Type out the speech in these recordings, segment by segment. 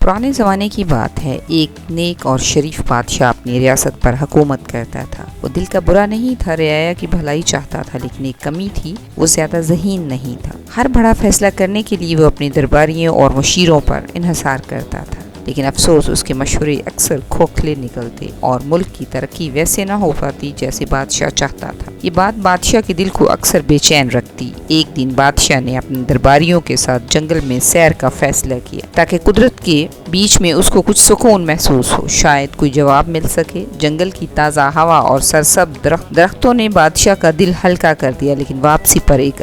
پرانے زمانے کی بات ہے، ایک نیک اور شریف بادشاہ اپنی ریاست پر حکومت کرتا تھا۔ وہ دل کا برا نہیں تھا، رعایا کی بھلائی چاہتا تھا، لیکن ایک کمی تھی، وہ زیادہ ذہین نہیں تھا۔ ہر بڑا فیصلہ کرنے کے لیے وہ اپنے درباریوں اور مشیروں پر انحصار کرتا تھا، لیکن افسوس اس کے مشورے اکثر کھوکھلے نکلتے اور ملک کی ترقی ویسے نہ ہو پاتی جیسے بادشاہ چاہتا تھا۔ یہ بات بادشاہ کے دل کو اکثر بے چین رکھتی۔ ایک دن بادشاہ نے اپنے درباریوں کے ساتھ جنگل میں سیر کا فیصلہ کیا تاکہ قدرت کے بیچ میں اس کو کچھ سکون محسوس ہو، شاید کوئی جواب مل سکے۔ جنگل کی تازہ ہوا اور سرسبز درختوں نے بادشاہ کا دل ہلکا کر دیا، لیکن واپسی پر ایک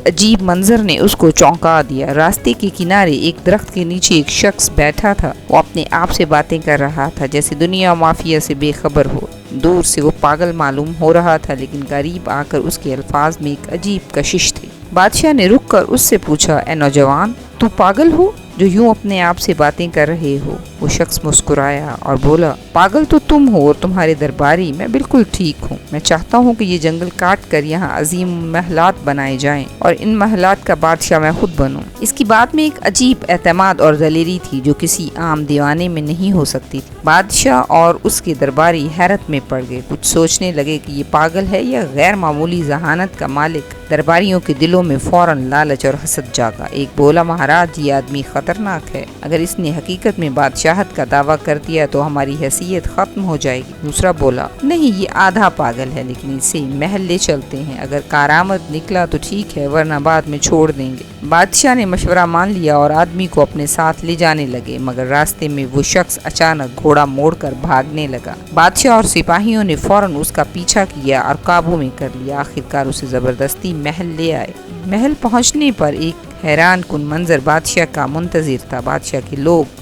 عجیب منظر نے اس کو چونکا دیا۔ راستے کے کنارے ایک درخت کے نیچے ایک شخص بیٹھا تھا۔ وہ اپنے آپ سے باتیں کر رہا تھا جیسے دنیا مافیا سے بے خبر ہو۔ دور سے وہ پاگل معلوم ہو رہا تھا، لیکن قریب آ کر اس کے الفاظ میں ایک عجیب کشش تھی۔ بادشاہ نے رک کر اس سے پوچھا، اے نوجوان، تو پاگل ہو جو یوں اپنے آپ سے باتیں کر رہے ہو؟ وہ شخص مسکرایا اور بولا، پاگل تو تم ہو اور تمہارے درباری، میں بالکل ٹھیک ہوں۔ میں چاہتا ہوں کہ یہ جنگل کاٹ کر یہاں عظیم محلات بنائے جائیں اور ان محلات کا بادشاہ میں خود بنوں۔ اس کی بات میں ایک عجیب اعتماد اور دلیری تھی جو کسی عام دیوانے میں نہیں ہو سکتی تھی۔ بادشاہ اور اس کے درباری حیرت میں پڑ گئے، کچھ سوچنے لگے کہ یہ پاگل ہے یا غیر معمولی ذہانت کا مالک۔ درباریوں کے دلوں میں فوراً لالچ اور حسد جاگا۔ ایک بولا، مہاراج، یہ آدمی خطرناک ہے، اگر اس نے حقیقت میں بادشاہت کا دعویٰ کر دیا تو ہماری حیثیت ختم ہو جائے گی۔ دوسرا بولا، نہیں، یہ آدھا پاگل ہے، لیکن اسے محل لے چلتے ہیں، اگر کارآمد نکلا تو ٹھیک ہے، ورنہ بعد میں چھوڑ دیں گے۔ بادشاہ نے مشورہ مان لیا اور آدمی کو اپنے ساتھ لے جانے لگے، مگر راستے میں وہ شخص اچانک گھوڑا موڑ کر بھاگنے لگا۔ بادشاہ اور سپاہیوں نے فوراً اس کا پیچھا کیا اور قابو میں کر لیا۔ آخرکار اسے زبردستی محل لے آئے۔ محل پہنچنے پر ایک حیران کن منظر بادشاہ کا منتظر تھا۔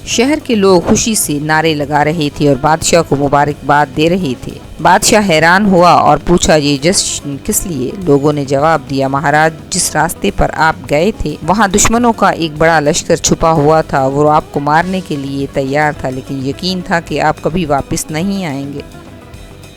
شہر کے لوگ خوشی سے نعرے لگا رہے تھے اور بادشاہ کو مبارکباد دے رہے تھے۔ بادشاہ حیران ہوا اور پوچھا، یہ جشن کس لیے؟ لوگوں نے جواب دیا، مہاراج، جس راستے پر آپ گئے تھے وہاں دشمنوں کا ایک بڑا لشکر چھپا ہوا تھا، وہ آپ کو مارنے کے لیے تیار تھا، لیکن یقین تھا کہ آپ کبھی واپس نہیں آئیں گے،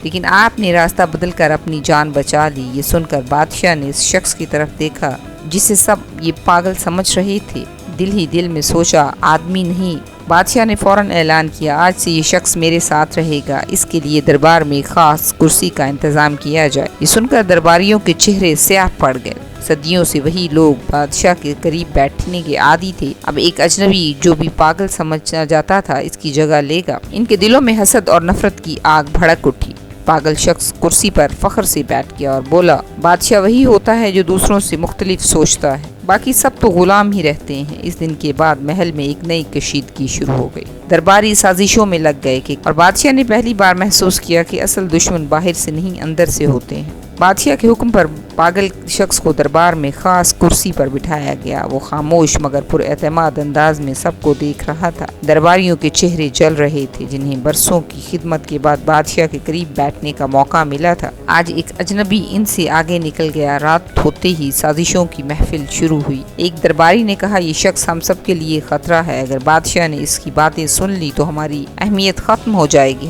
لیکن آپ نے راستہ بدل کر اپنی جان بچا لی۔ یہ سن کر بادشاہ نے اس شخص کی طرف دیکھا جسے سب یہ پاگل سمجھ رہے تھے۔ دل ہی دل میں سوچا، آدمی نہیں۔ بادشاہ نے فوراً اعلان کیا، آج سے یہ شخص میرے ساتھ رہے گا، اس کے لیے دربار میں خاص کرسی کا انتظام کیا جائے۔ یہ سن کر درباریوں کے چہرے سیاہ پڑ گئے۔ صدیوں سے وہی لوگ بادشاہ کے قریب بیٹھنے کے عادی تھے، اب ایک اجنبی جو بھی پاگل سمجھا جاتا تھا اس کی جگہ لے گا۔ ان کے دلوں میں حسد اور نفرت کی آگ بھڑک اٹھی۔ پاگل شخص کرسی پر فخر سے بیٹھ گیا اور بولا، بادشاہ وہی ہوتا ہے جو دوسروں سے مختلف سوچتا ہے، باقی سب تو غلام ہی رہتے ہیں۔ اس دن کے بعد محل میں ایک نئی کشیدگی شروع ہو گئی۔ درباری سازشوں میں لگ گئے اور بادشاہ نے پہلی بار محسوس کیا کہ اصل دشمن باہر سے نہیں اندر سے ہوتے ہیں۔ بادشاہ کے حکم پر پاگل شخص کو دربار میں خاص کرسی پر بٹھایا گیا۔ وہ خاموش مگر پر اعتماد انداز میں سب کو دیکھ رہا تھا۔ درباریوں کے چہرے جل رہے تھے، جنہیں برسوں کی خدمت کے بعد بادشاہ کے قریب بیٹھنے کا موقع ملا تھا۔ آج ایک اجنبی ان سے آگے نکل گیا۔ رات ہوتے ہی سازشوں کی محفل شروع ہوئی۔ ایک درباری نے کہا، یہ شخص ہم سب کے لیے خطرہ ہے، اگر بادشاہ نے اس کی باتیں سن لی تو ہماری اہمیت ختم ہو جائے گی۔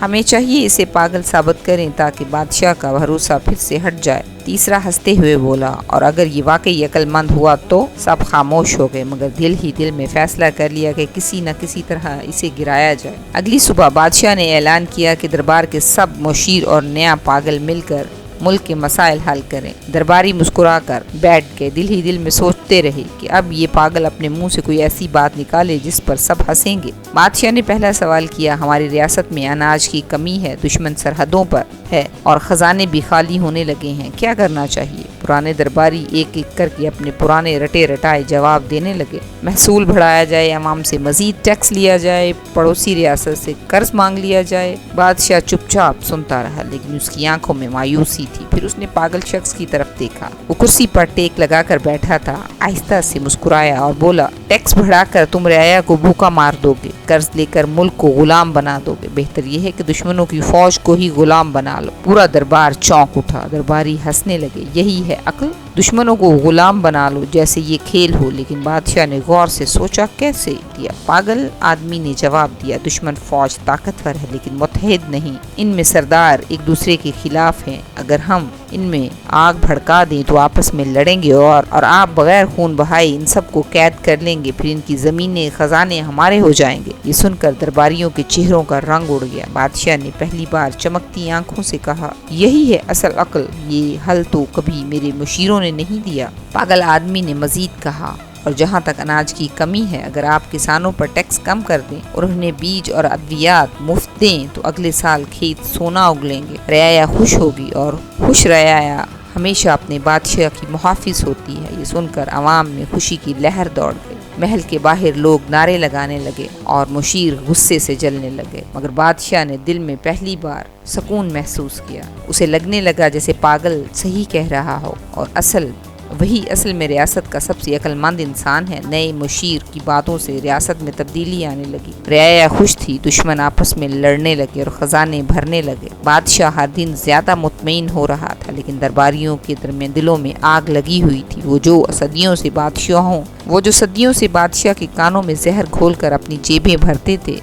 ہمیں چاہیے اسے پاگل ثابت کریں تاکہ بادشاہ کا بھروسہ پھر سے ہٹ جائے۔ تیسرا ہنستے ہوئے بولا، اور اگر یہ واقعی عقل مند ہوا تو؟ سب خاموش ہو گئے، مگر دل ہی دل میں فیصلہ کر لیا کہ کسی نہ کسی طرح اسے گرایا جائے۔ اگلی صبح بادشاہ نے اعلان کیا کہ دربار کے سب مشیر اور نیا پاگل مل کر ملک کے مسائل حل کریں۔ درباری مسکرا کر بیٹھ گئے، دل ہی دل میں سوچتے رہے کہ اب یہ پاگل اپنے منہ سے کوئی ایسی بات نکالے جس پر سب ہنسیں گے۔ بادشاہ نے پہلا سوال کیا، ہماری ریاست میں اناج کی کمی ہے، دشمن سرحدوں پر ہے اور خزانے بھی خالی ہونے لگے ہیں، کیا کرنا چاہیے؟ پرانے درباری ایک ایک کر کے اپنے پرانے رٹے رٹائے جواب دینے لگے۔ محصول بڑھایا جائے، عوام سے مزید ٹیکس لیا جائے، پڑوسی ریاست سے قرض مانگ لیا جائے۔ بادشاہ چپ چاپ سنتا رہا، لیکن اس کی آنکھوں میں مایوسی تھی۔ پھر اس نے پاگل شخص کی طرف دیکھا، وہ کرسی پر ٹیک لگا کر بیٹھا تھا۔ آہستہ سے مسکرایا اور بولا، ٹیکس بڑھا کر تم رعایا کو بھوکا مار دو گے، قرض لے کر ملک کو غلام بنا دو گے، بہتر یہ ہے کہ دشمنوں کی فوج کو ہی غلام بنا لو۔ پورا دربار چونک اٹھا۔ درباری ہنسنے لگے، یہی ہے عقل، دشمنوں کو غلام بنا لو جیسے یہ کھیل ہو۔ لیکن بادشاہ نے غور سے سوچا، کیسے دیا؟ پاگل آدمی نے جواب دیا، دشمن فوج طاقتور ہے لیکن متحد نہیں، ان میں سردار ایک دوسرے کے خلاف ہیں، اگر ہم ان میں آگ بھڑکا دیں تو آپس میں لڑیں گے اور آپ بغیر خون بہائے ان سب کو قید کر لیں گے، پھر ان کی زمینیں خزانے ہمارے ہو جائیں گے۔ یہ سن کر درباریوں کے چہروں کا رنگ اڑ گیا۔ بادشاہ نے پہلی بار چمکتی آنکھوں سے کہا، یہی ہے اصل عقل، یہ حل تو کبھی میرے مشیروں نے نہیں دیا۔ پاگل آدمی نے مزید کہا، اور جہاں تک اناج کی کمی ہے، اگر آپ کسانوں پر ٹیکس کم کر دیں اور انہیں بیج اور ادویات مفت دیں تو اگلے سال کھیت سونا اگلیں گے، رعایا خوش ہوگی، اور خوش رعایا ہمیشہ اپنے بادشاہ کی محافظ ہوتی ہے۔ یہ سن کر عوام میں خوشی کی لہر دوڑ گئی۔ محل کے باہر لوگ نعرے لگانے لگے اور مشیر غصے سے جلنے لگے، مگر بادشاہ نے دل میں پہلی بار سکون محسوس کیا۔ اسے لگنے لگا جیسے پاگل صحیح کہہ رہا ہو اور وہی اصل میں ریاست کا سب سے عقل مند انسان ہے۔ نئے مشیر کی باتوں سے ریاست میں تبدیلی آنے لگی، رعایا خوش تھی، دشمن آپس میں لڑنے لگے اور خزانے بھرنے لگے۔ بادشاہ ہر دن زیادہ مطمئن ہو رہا تھا، لیکن درباریوں کے درمیان دلوں میں آگ لگی ہوئی تھی۔ وہ جو صدیوں سے بادشاہ کے کانوں میں زہر گھول کر اپنی جیبیں بھرتے تھے،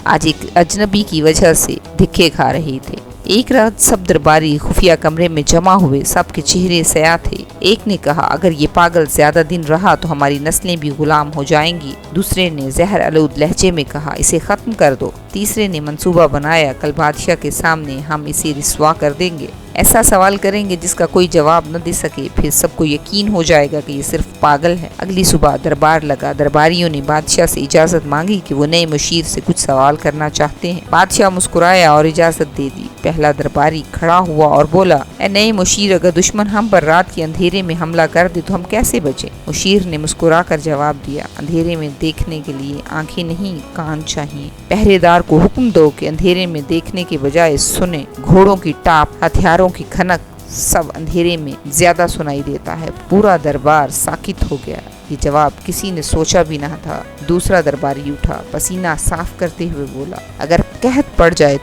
آج ایک اجنبی کی وجہ سے دھکے کھا رہے تھے۔ ایک رات سب درباری خفیہ کمرے میں جمع ہوئے، سب کے چہرے سیاہ تھے۔ ایک نے کہا، اگر یہ پاگل زیادہ دن رہا تو ہماری نسلیں بھی غلام ہو جائیں گی۔ دوسرے نے زہر آلود لہجے میں کہا، اسے ختم کر دو۔ تیسرے نے منصوبہ بنایا، کل بادشاہ کے سامنے ہم اسے رسوا کر دیں گے، ایسا سوال کریں گے جس کا کوئی جواب نہ دے سکے، پھر سب کو یقین ہو جائے گا کہ یہ صرف پاگل ہے۔ اگلی صبح دربار لگا، درباریوں نے بادشاہ سے اجازت مانگی کہ وہ نئے مشیر سے کچھ سوال کرنا چاہتے ہیں۔ بادشاہ مسکرایا اور اجازت دے دی۔ پہلا درباری کھڑا ہوا اور بولا، اے نئے مشیر، اگر دشمن ہم پر رات کے اندھیرے میں حملہ کر دے تو ہم کیسے بچیں؟ مشیر نے مسکرا کر جواب دیا، اندھیرے میں دیکھنے کے لیے آنکھیں نہیں کان چاہیے۔ پہرے دار کو حکم دو کہ اندھیرے میں دیکھنے کے بجائے سنے، گھوڑوں کی ٹاپ، ہتھیاروں کی کھنک، سب اندھیرے میں زیادہ سنائی دیتا ہے۔ پورا دربار ساکت ہو گیا۔ یہ جواب کسی نے سوچا بھی نہ تھا۔ دوسرا درباری اٹھا، پسینہ صاف کرتے ہوئے بولا، اگر قحط پڑ جائے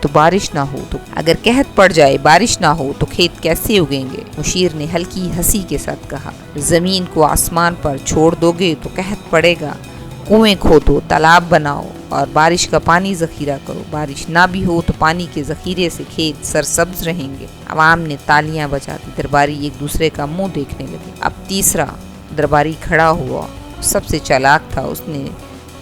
بارش نہ ہو تو کھیت کیسے اگیں گے؟ مشیر نے ہلکی ہنسی کے ساتھ کہا، زمین کو آسمان پر چھوڑ دو گے تو قحط پڑے گا، کنویں کھودو، تالاب بناؤ اور بارش کا پانی ذخیرہ کرو، بارش نہ بھی ہو تو پانی کے ذخیرے سے کھیت سرسبز رہیں گے۔ عوام نے تالیاں بجاتی، درباری ایک دوسرے کا منہ دیکھنے لگے۔ اب تیسرا درباری کھڑا ہوا، سب سے چالاک تھا۔ اس نے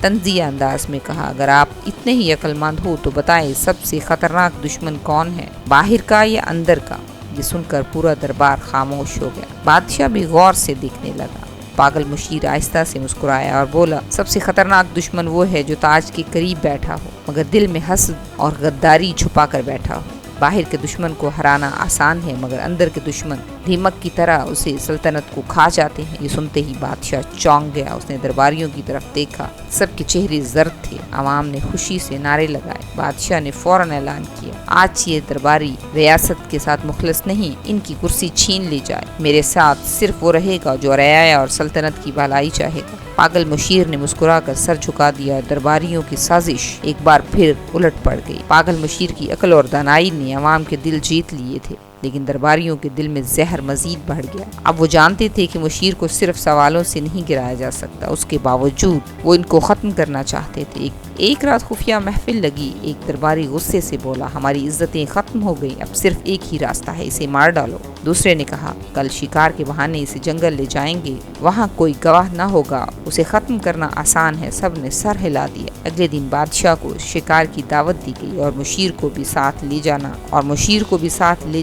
طنزیہ انداز میں کہا، اگر آپ اتنے ہی عقل مند ہو تو بتائیں سب سے خطرناک دشمن کون ہے، باہر کا یا اندر کا؟ یہ سن کر پورا دربار خاموش ہو گیا۔ بادشاہ بھی غور سے دیکھنے لگا۔ پاگل مشیر آہستہ سے مسکرایا اور بولا، سب سے خطرناک دشمن وہ ہے جو تاج کے قریب بیٹھا ہو مگر دل میں حسد اور غداری چھپا کر بیٹھا ہو۔ باہر کے دشمن کو ہرانا آسان ہے مگر اندر کے دشمن دیمک کی طرح اسے سلطنت کو کھا جاتے ہیں۔ یہ سنتے ہی بادشاہ چونک گیا۔ اس نے درباریوں کی طرف دیکھا، سب کے چہرے زرد تھے۔ عوام نے خوشی سے نعرے لگائے۔ بادشاہ نے فوراً اعلان کیا، آج یہ درباری ریاست کے ساتھ مخلص نہیں، ان کی کرسی چھین لی جائے، میرے ساتھ صرف وہ رہے گا جو رعایا اور سلطنت کی بھلائی چاہے گا۔ پاگل مشیر نے مسکرا کر سر جھکا دیا۔ درباریوں کی سازش ایک بار پھر الٹ پڑ گئی۔ پاگل مشیر کی عقل اور دانائی نے عوام کے دل جیت لیے تھے، لیکن درباریوں کے دل میں زہر مزید بڑھ گیا۔ اب وہ جانتے تھے کہ مشیر کو صرف سوالوں سے نہیں گرایا جا سکتا، اس کے باوجود وہ ان کو ختم کرنا چاہتے تھے۔ ایک رات خفیہ محفل لگی۔ ایک درباری غصے سے بولا، ہماری عزتیں ختم ہو گئی، اب صرف ایک ہی راستہ ہے، اسے مار ڈالو۔ دوسرے نے کہا، کل شکار کے بہانے اسے جنگل لے جائیں گے، وہاں کوئی گواہ نہ ہوگا، اسے ختم کرنا آسان ہے۔ سب نے سر ہلا دیا۔ اگلے دن بادشاہ کو شکار کی دعوت دی گئی اور مشیر کو بھی ساتھ لے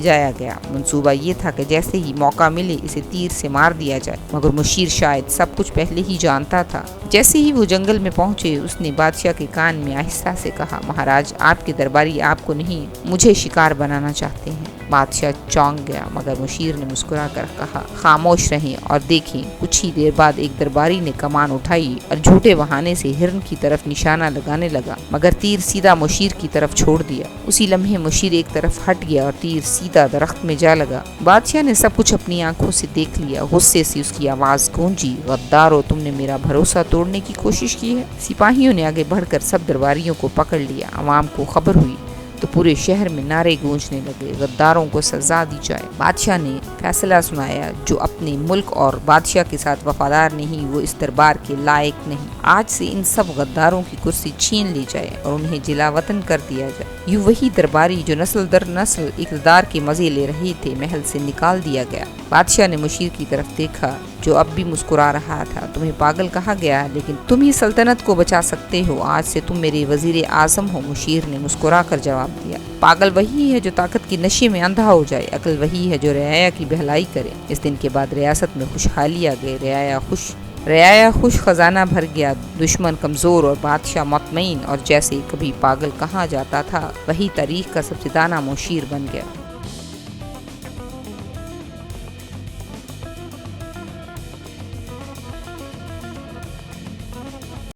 جایا گیا۔ منصوبہ یہ تھا کہ جیسے ہی موقع ملے اسے تیر سے مار دیا جائے، مگر مشیر شاید سب کچھ پہلے ہی جانتا تھا۔ جیسے ہی وہ جنگل میں پہنچے، اس نے بادشاہ کے کان میں آہستہ سے کہا، مہاراج، آپ کے درباری آپ کو نہیں، مجھے شکار بنانا چاہتے ہیں۔ بادشاہ چونک گیا، مگر مشیر نے مسکرا کر کہا، خاموش رہیں اور دیکھیں۔ کچھ ہی دیر بعد ایک درباری نے کمان اٹھائی اور جھوٹے بہانے سے ہرن کی طرف نشانہ لگانے لگا، مگر تیر سیدھا مشیر کی طرف چھوڑ دیا۔ اسی لمحے مشیر ایک طرف ہٹ گیا اور تیر سیدھا درخت میں جا لگا۔ بادشاہ نے سب کچھ اپنی آنکھوں سے دیکھ لیا۔ غصے سے اس کی آواز گونجی، غدارو، تم نے میرا بھروسہ توڑنے کی کوشش کی ہے۔ سپاہیوں نے آگے بڑھ کر سب درباریوں کو پکڑ لیا۔ عوام کو خبر ہوئی تو پورے شہر میں نعرے گونجنے لگے، غداروں کو سزا دی جائے۔ بادشاہ نے فیصلہ سنایا، جو اپنے ملک اور بادشاہ کے ساتھ وفادار نہیں وہ اس دربار کے لائق نہیں۔ آج سے ان سب غداروں کی کرسی چھین لی جائے اور انہیں جلا وطن کر دیا جائے۔ یوں وہی درباری جو نسل در نسل اقتدار کے مزے لے رہے تھے، محل سے نکال دیا گیا۔ بادشاہ نے مشیر کی طرف دیکھا جو اب بھی مسکرا رہا تھا۔ تمہیں پاگل کہا گیا ہے، لیکن تم ہی سلطنت کو بچا سکتے ہو۔ آج سے تم میرے وزیر اعظم ہو۔ مشیر نے مسکرا کر جواب دیا، پاگل وہی ہے جو طاقت کی نشے میں اندھا ہو جائے، عقل وہی ہے جو رعایا کی بھلائی کرے۔ اس دن کے بعد ریاست میں خوشحالی آ گئی، رعایا خوش، خزانہ بھر گیا، دشمن کمزور اور بادشاہ مطمئن، اور جیسے کبھی پاگل کہا جاتا تھا وہی تاریخ کا سب سے دانا مشیر بن گیا۔